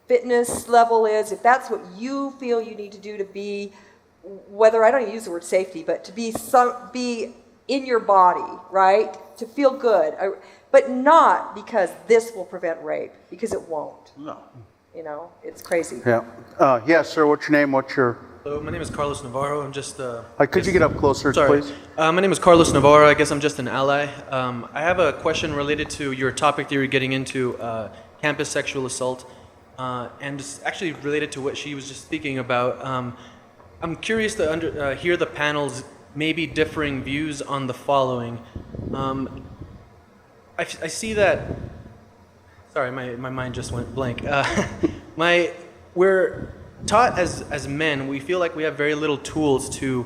fitness level is, if that's what you feel you need to do to be, whether, I don't use the word safety, but to be in your body, right? To feel good. But not because this will prevent rape, because it won't. No. You know, it's crazy. Yeah. Yes, sir. What's your name? What's your... Hello, my name is Carlos Navarro. I'm just. could you get up closer, Sorry. please? My name is Carlos Navarro. I guess I'm just an ally. I have a question related to your topic that you're getting into, campus sexual assault, and it's actually related to what she was just speaking about. I'm curious to hear the panel's maybe differing views on the following. I see that. Sorry, my mind just went blank. We're taught as men, we feel like we have very little tools to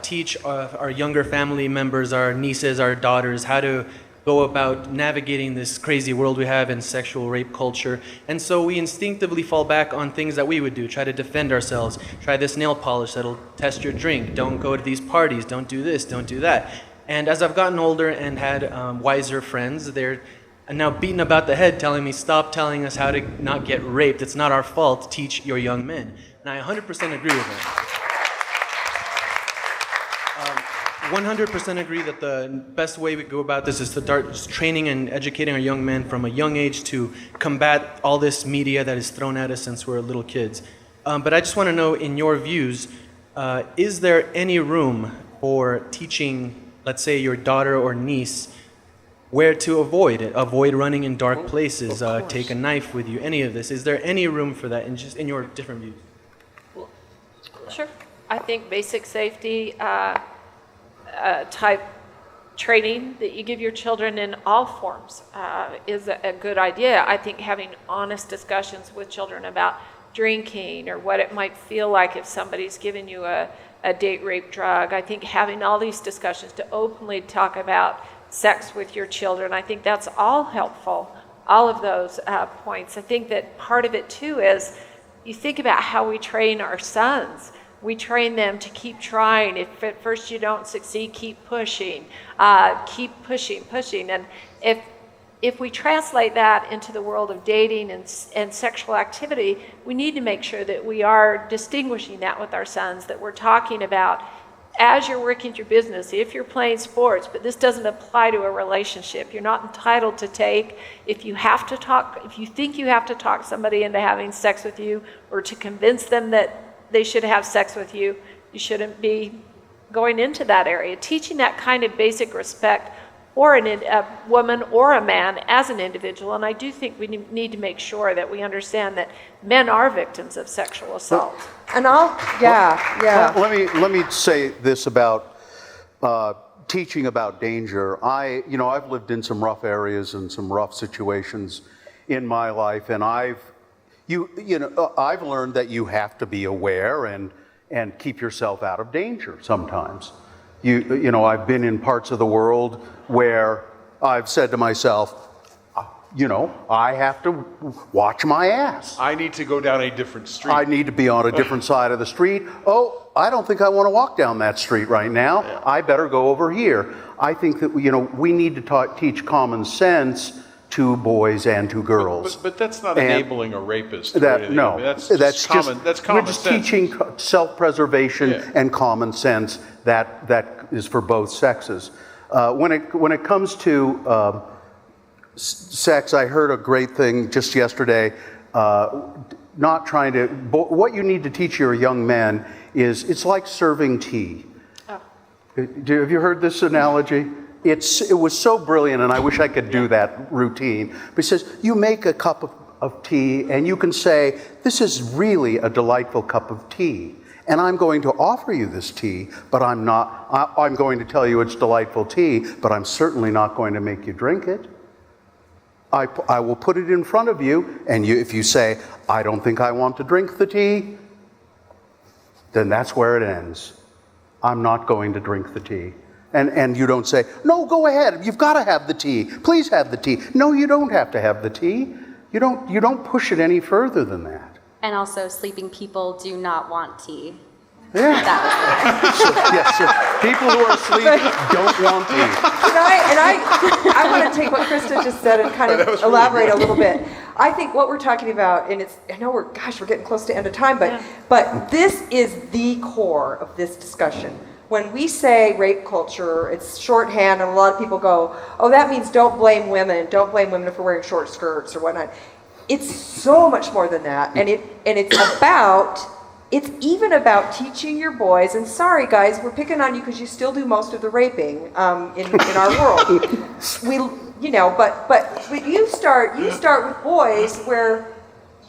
teach our younger family members, our nieces, our daughters, how to go about navigating this crazy world we have in sexual rape culture. And so we instinctively fall back on things that we would do, try to defend ourselves, try this nail polish that'll test your drink, don't go to these parties, don't do this, don't do that. And as I've gotten older and had wiser friends, they're now beaten about the head telling me, stop telling us how to not get raped. It's not our fault. Teach your young men. And I 100% agree with that. 100% agree that the best way we go about this is to start training and educating our young men from a young age to combat all this media that is thrown at us since we're little kids. But I just want to know, in your views, is there any room for teaching, let's say, your daughter or niece where to avoid it? Avoid running in dark places, take a knife with you, any of this. Is there any room for that in your different views? Sure. I think basic safety type training that you give your children in all forms is a good idea. I think having honest discussions with children about drinking or what it might feel like if somebody's giving you a date rape drug. I think having all these discussions to openly talk about sex with your children, I think that's all helpful, all of those points. I think that part of it too is you think about how we train our sons. We train them to keep trying. If at first you don't succeed, keep pushing, pushing. And if we translate that into the world of dating and sexual activity, we need to make sure that we are distinguishing that with our sons, that we're talking about as you're working your business, if you're playing sports, but this doesn't apply to a relationship. You're not entitled to take, if you think you have to talk somebody into having sex with you or to convince them that they should have sex with you, you shouldn't be going into that area. Teaching that kind of basic respect for a woman or a man as an individual, and I do think we need to make sure that we understand that men are victims of sexual assault. And Let me say this about teaching about danger. I've lived in some rough areas and some rough situations in my life, and I've learned that you have to be aware and keep yourself out of danger sometimes. I've been in parts of the world where I've said to myself, I have to watch my ass. I need to go down a different street. I need to be on a different side of the street. Oh, I don't think I want to walk down that street right now. Yeah. I better go over here. I think that, we need to teach common sense to boys and to girls. But that's not enabling a rapist. Or That, anything. no, I mean, that's just That's common we're just sense. teaching self-preservation Yeah. and common sense. That is for both sexes. When it comes to sex, I heard a great thing just yesterday. Not trying to. What you need to teach your young men is it's like serving tea. Oh. Have you heard this analogy? It was so brilliant, and I wish I could do that routine. But he says, you make a cup of tea, and you can say, this is really a delightful cup of tea. And I'm going to offer you this tea, but I'm going to tell you it's delightful tea, but I'm certainly not going to make you drink it. I will put it in front of you, and if you say, I don't think I want to drink the tea, then that's where it ends. I'm not going to drink the tea. And you don't say, no, go ahead, you've got to have the tea. Please have the tea. No, you don't have to have the tea. You don't push it any further than that. And also, sleeping people do not want tea. Yeah. Yes, sir. People who are asleep don't want tea. I want to take what Krista just said and kind of elaborate a little bit. I think what we're talking about, and I know we're getting close to end of time, but this is the core of this discussion. When we say rape culture, it's shorthand, and a lot of people go, oh, that means don't blame women for wearing short skirts or whatnot. It's so much more than that, and it's even about teaching your boys, and sorry guys, we're picking on you because you still do most of the raping in our world. But you start with boys where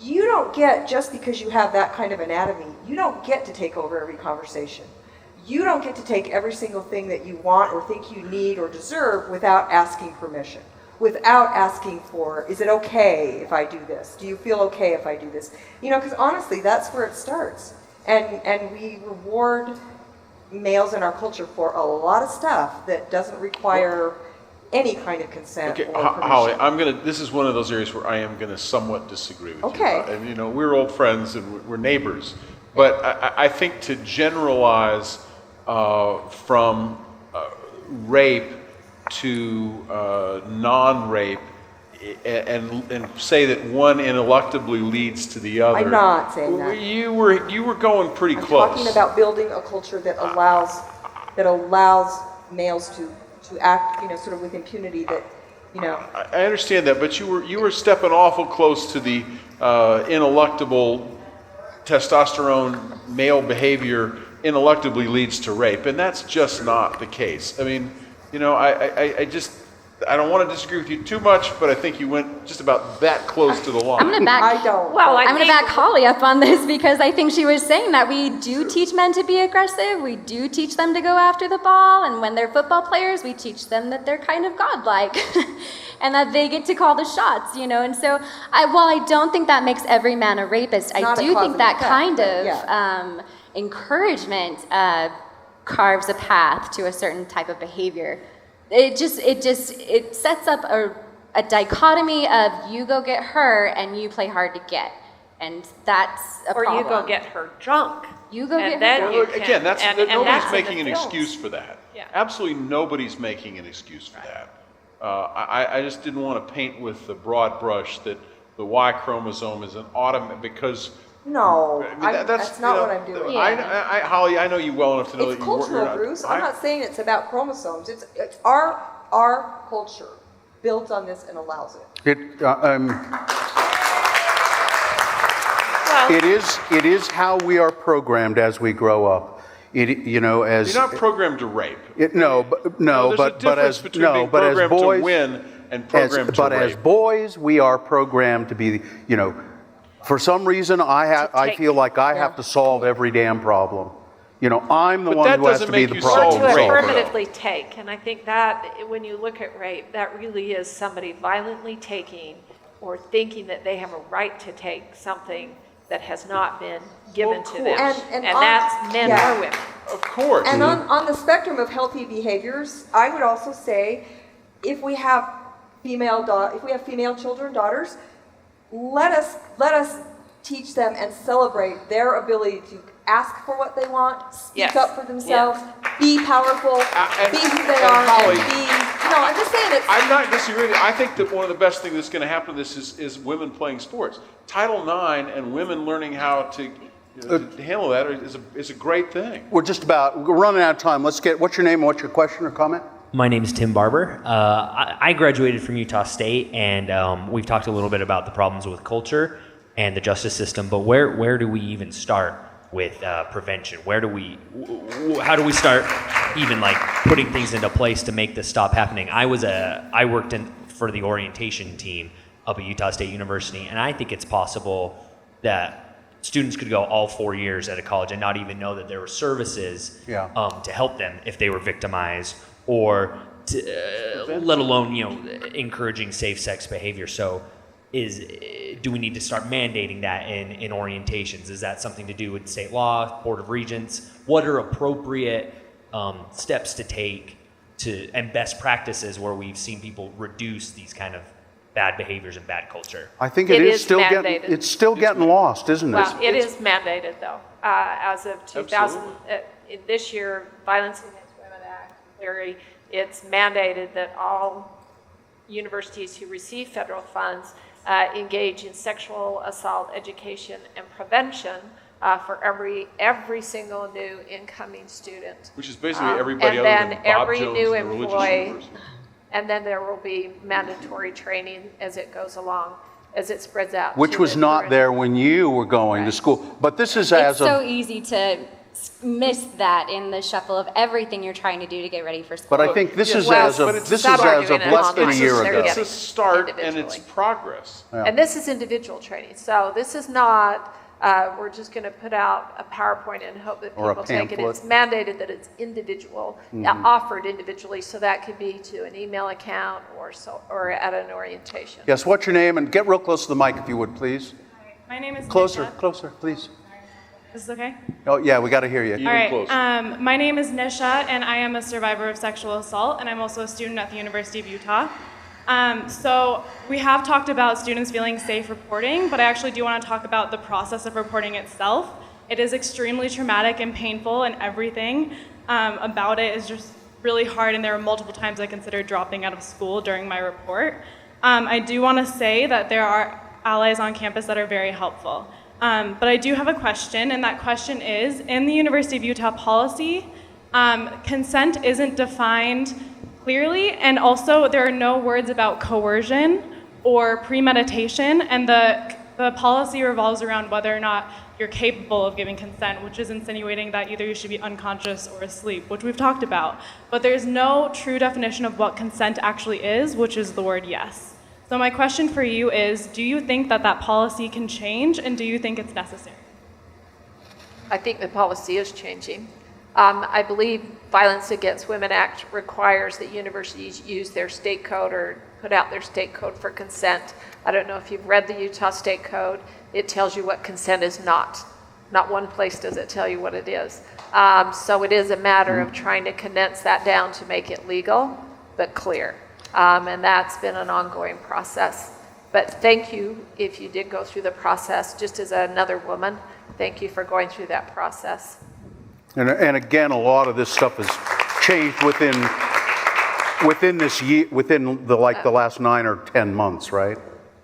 you don't get, just because you have that kind of anatomy, you don't get to take over every conversation. You don't get to take every single thing that you want or think you need or deserve without asking permission, without asking for, is it okay if I do this? Do you feel okay if I do this? Because honestly, that's where it starts. And we reward males in our culture for a lot of stuff that doesn't require any kind of consent or permission. Holly, this is one of those areas where I am going to somewhat disagree with you. And we're old friends and we're neighbors. But I think to generalize from rape to non-rape and say that one ineluctably leads to the other. I'm not saying that. You were going pretty close. I'm talking about building a culture that allows males to act, sort of with impunity. I understand that, but you were stepping awful close to the ineluctable testosterone male behavior ineluctably leads to rape, and that's just not the case. I mean, I don't want to disagree with you too much, but I think you went just about that close to the line. I'm going to back Holly up on this, because I think she was saying that we do teach men to be aggressive. We do teach them to go after the ball. And when they're football players, we teach them that they're kind of godlike and that they get to call the shots, And so while I don't think that makes every man a rapist, I do think that kind of encouragement carves a path to a certain type of behavior. It sets up a dichotomy of you go get her and you play hard to get, and that's a problem. Or you go get her drunk. You go get her drunk. Again, nobody's that's making an films. excuse for that. Yeah. Absolutely nobody's making an excuse for that. I just didn't want to paint with the broad brush that the Y chromosome is an automatic, because No, that's not what I'm doing. Holly, I know you well enough to know it's that cultural, you're Bruce. I'm not saying it's about chromosomes. It's our culture builds on this and allows it. It is how we are programmed as we grow up. You're not programmed to rape. But as boys, to win and programmed to rape. As boys, we are programmed to be, for some reason, I feel like I have to solve every damn problem. I'm the one who has to be the problem solver. Or to affirmatively take. And I think that when you look at rape, that really is somebody violently taking or thinking that they have a right to take something that has not been given to them. And that's men or women. Of course. And on the spectrum of healthy behaviors, I would also say, if we have female children, daughters, let us teach them and celebrate their ability to ask for what they want, speak up for themselves, be powerful, be who they are, Holly, and be. I'm just saying I'm not disagreeing. I think that one of the best things that's going to happen to this is women playing sports. Title IX and women learning how to handle that is a great thing. We're running out of time. What's your name and what's your question or comment? My name is Tim Barber. I graduated from Utah State, and we've talked a little bit about the problems with culture and the justice system, but where do we even start with prevention? How do we start even like putting things into place to make this stop happening? I worked for the orientation team up at Utah State University, and I think it's possible that students could go all 4 years at a college and not even know that there were services to help them if they were victimized, or let alone encouraging safe sex behavior. So do we need to start mandating that in orientations? Is that something to do with state law, Board of Regents? What are appropriate steps to take and best practices where we've seen people reduce these kind of bad behaviors and bad culture? I think it's still getting lost, isn't it? Well, it is mandated though. As of 2000, this year, Violence Against Women Act, it's mandated that all universities who receive federal funds engage in sexual assault education and prevention for every single new incoming student. Which is basically everybody other than Bob Jones new and the religious employee, university. and then there will be mandatory training as it goes along, as it spreads out. Which was not there when you were going to school. But this is It's so easy to miss that in the shuffle of everything you're trying to do to get ready for school. But I think this is as of less than a year ago. It's a start and it's progress. And this is individual training. So this is not, we're just going to put out a PowerPoint and hope that Or a people take it. pamphlet. It's mandated that it's individual, offered individually. So that could be to an email account or at an orientation. Yes, what's your name? And get real close to the mic if you would, please. My name is Closer, Nisha. closer, please. Is this okay? Oh, yeah, we got to hear you. All right. My name is Nisha, and I am a survivor of sexual assault, and I'm also a student at the University of Utah. So we have talked about students feeling safe reporting, but I actually do want to talk about the process of reporting itself. It is extremely traumatic and painful, and everything about it is just really hard, and there were multiple times I considered dropping out of school during my report. I do want to say that there are allies on campus that are very helpful. But I do have a question, and that question is, in the University of Utah policy, consent isn't defined clearly, and also there are no words about coercion or premeditation, and the policy revolves around whether or not you're capable of giving consent, which is insinuating that either you should be unconscious or asleep, which we've talked about. But there's no true definition of what consent actually is, which is the word yes. So my question for you is, do you think that policy can change, and do you think it's necessary? I think the policy is changing. I believe Violence Against Women Act requires that universities use their state code or put out their state code for consent. I don't know if you've read the Utah State Code. It tells you what consent is not. Not one place does it tell you what it is. So it is a matter of trying to condense that down to make it legal, but clear. And that's been an ongoing process. But thank you if you did go through the process, just as another woman. Thank you for going through that process. And again, a lot of this stuff has changed within this year, within the last 9 or 10 months, right?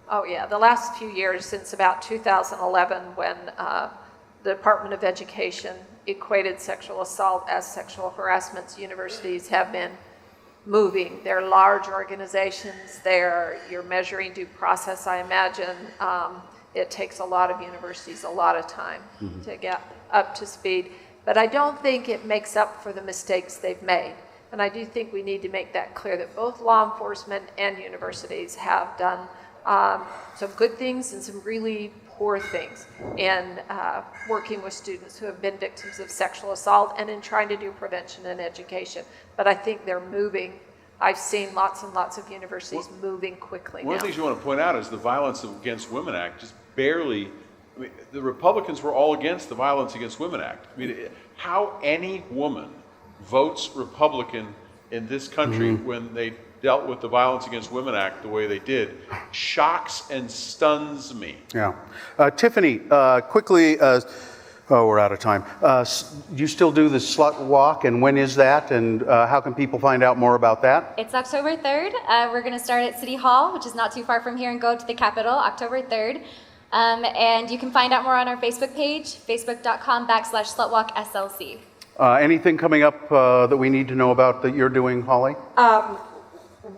Oh yeah, the last few years, since about 2011, when the Department of Education equated sexual assault as sexual harassment, universities have been moving. They're large organizations. You're measuring due process, I imagine. It takes a lot of universities a lot of time to get up to speed. But I don't think it makes up for the mistakes they've made. And I do think we need to make that clear that both law enforcement and universities have done some good things and some really poor things in working with students who have been victims of sexual assault and in trying to do prevention and education. But I think they're moving I've seen lots and lots of universities moving quickly One now. of the things you want to point out is the Violence Against Women Act just barely, I mean, the Republicans were all against the Violence Against Women Act. I mean, how any woman votes Republican in this country when they dealt with the Violence Against Women Act the way they did shocks and stuns me. Yeah. Tiffany, quickly, we're out of time. Do you still do the slut walk, and when is that, and how can people find out more about that? It's October 3rd. We're going to start at City Hall, which is not too far from here, and go to the Capitol October 3rd. And you can find out more on our Facebook page, facebook.com/slutwalkslc. Anything coming up that we need to know about that you're doing, Holly?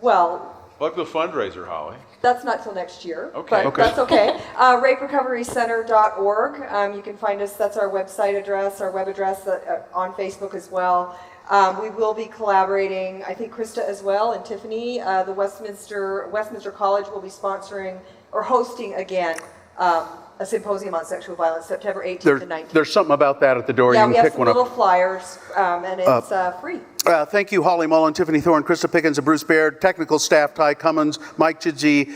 Well, Plug the fundraiser, Holly. that's not till next year, Okay. but Okay. that's okay. RapeRecoveryCenter.org. You can find us. That's our website address, our web address on Facebook as well. We will be collaborating, I think Krista as well, and Tiffany. The Westminster College will be sponsoring or hosting again a symposium on sexual violence, September 18th and 19th. There's something about that at the door. Yeah, You we can have pick some one up. little flyers, and it's free. Thank you, Holly Mullen, Tiffany Thorne, Krista Pickens, and Bruce Baird. Technical staff, Ty Cummins, Mike Chidsey,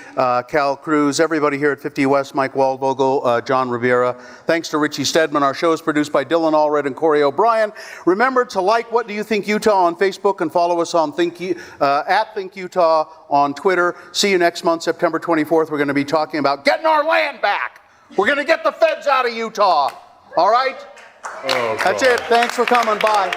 Cal Cruz, everybody here at 50 West, Mike Waldvogel, John Rivera. Thanks to Richie Stedman. Our show is produced by Dylan Allred and Corey O'Brien. Remember to like What Do You Think Utah on Facebook and follow us on at Think Utah on Twitter. See you next month, September 24th. We're going to be talking about getting our land back. We're going to get the feds out of Utah. All right? Oh, That's it. Thanks for coming. Bye.